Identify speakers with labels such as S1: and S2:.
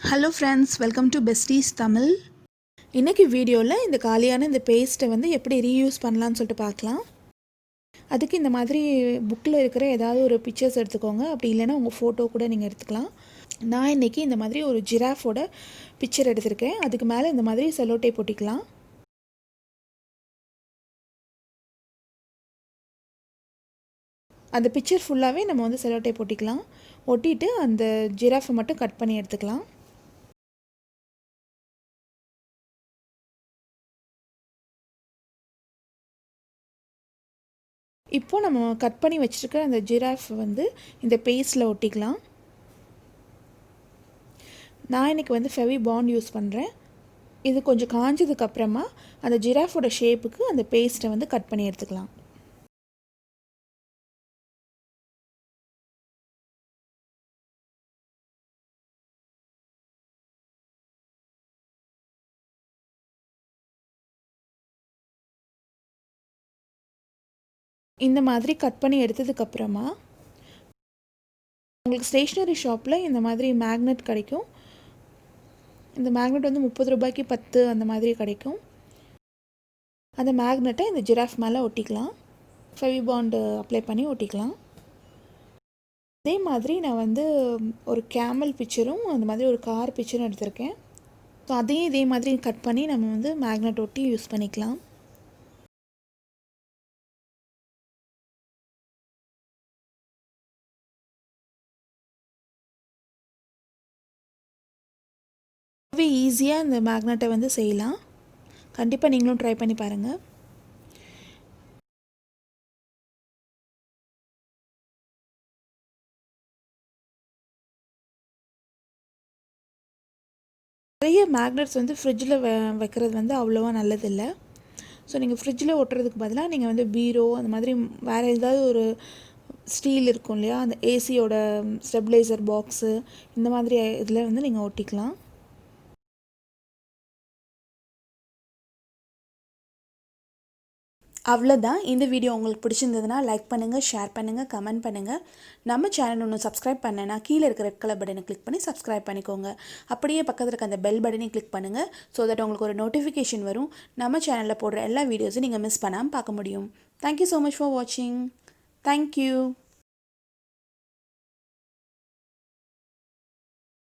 S1: Hello friends, welcome to besties Tamil. இன்றைக்கி வீடியோவில் இந்த காலியான இந்த பேஸ்ட்டை வந்து எப்படி ரீயூஸ் பண்ணலான்னு சொல்லிட்டு பார்க்கலாம். அதுக்கு இந்த மாதிரி புக்கில் இருக்கிற ஏதாவது ஒரு பிக்சர்ஸ் எடுத்துக்கோங்க. அப்படி இல்லைன்னா உங்கள் ஃபோட்டோ கூட நீங்கள் எடுத்துக்கலாம். நான் இன்றைக்கி இந்த மாதிரி ஒரு ஜிராஃபோட பிக்சர் எடுத்திருக்கேன். அதுக்கு மேலே இந்த மாதிரி செல்லோ டேப் ஒட்டிக்கலாம். அந்த பிக்சர் ஃபுல்லாகவே நம்ம வந்து செல்லோ டேப் ஒட்டிக்கலாம். ஒட்டிட்டு அந்த ஜிராஃபை மட்டும் கட் பண்ணி எடுத்துக்கலாம். இப்போ நம்ம கட் பண்ணி வச்சுருக்க அந்த ஜிராஃப் வந்து இந்த பேஸ்ட்டில் ஒட்டிக்கலாம். நான் இன்றைக்கி வந்து ஃபெவி பாண்ட் யூஸ் பண்ணுறேன். இது கொஞ்சம் காஞ்சதுக்கப்புறமா அந்த ஜிராஃபோட ஷேப்புக்கு அந்த பேஸ்ட்டை வந்து கட் பண்ணி எடுத்துக்கலாம். இந்த மாதிரி கட் பண்ணி எடுத்ததுக்கப்புறமா உங்களுக்கு ஸ்டேஷ்னரி ஷாப்பில் இந்த மாதிரி மேக்னெட் கிடைக்கும். இந்த மேக்னெட் வந்து 30 ரூபாய்க்கு 10 அந்த மாதிரி கிடைக்கும். அந்த மேக்னெட்டை இந்த ஜிராஃப் மேலே ஒட்டிக்கலாம். ஃபெவி பாண்டு அப்ளை பண்ணி ஒட்டிக்கலாம். அதே மாதிரி நான் வந்து ஒரு கேமல் பிக்சரும் அந்த மாதிரி ஒரு கார் பிக்சரும் எடுத்திருக்கேன். ஸோ அதையும் இதே மாதிரி கட் பண்ணி நம்ம வந்து மேக்னெட் ஒட்டி யூஸ் பண்ணிக்கலாம். ரொம்பவே ஈஸியாக இந்த மேக்னெட்டை வந்து செய்யலாம். கண்டிப்பாக நீங்களும் ட்ரை பண்ணி பாருங்கள். நிறைய மேக்னெட்ஸ் வந்து ஃப்ரிட்ஜில் வைக்கிறது வந்து அவ்வளோவா நல்லதில்லை. ஸோ நீங்கள் ஃப்ரிட்ஜில் ஒட்டுறதுக்கு பதிலாக நீங்கள் வந்து பீரோ அந்த மாதிரி வேறு ஏதாவது ஒரு ஸ்டீல் இருக்கும் இல்லையா, அந்த ஏசியோட ஸ்டெபிளைசர் பாக்ஸு இந்த மாதிரி இதில் வந்து நீங்கள் ஒட்டிக்கலாம். அவ்வளோதான். இந்த வீடியோ உங்களுக்கு பிடிச்சிருந்ததுன்னா லைக் பண்ணுங்கள், ஷேர் பண்ணுங்கள், கமெண்ட் பண்ணுங்கள். நம்ம சேனல் ஒன்று சப்ஸ்கிரைப் பண்ணேன்னா கீழே இருக்கிற ரெட் கலர் பட்டனை கிளிக் பண்ணி சப்ஸ்கிரைப் பண்ணிக்கோங்க. அப்படியே பக்கத்தில் இருக்க அந்த பெல் பட்டனையும் கிளிக் பண்ணுங்கள். ஸோ தட் உங்களுக்கு ஒரு நோட்டிஃபிகேஷன் வரும். நம்ம சேனலில் போடுற எல்லா வீடியோஸும் நீங்கள் மிஸ் பண்ணாமல் பார்க்க முடியும். தேங்க்யூ ஸோ மச் ஃபார் வாட்சிங். தேங்க்யூ.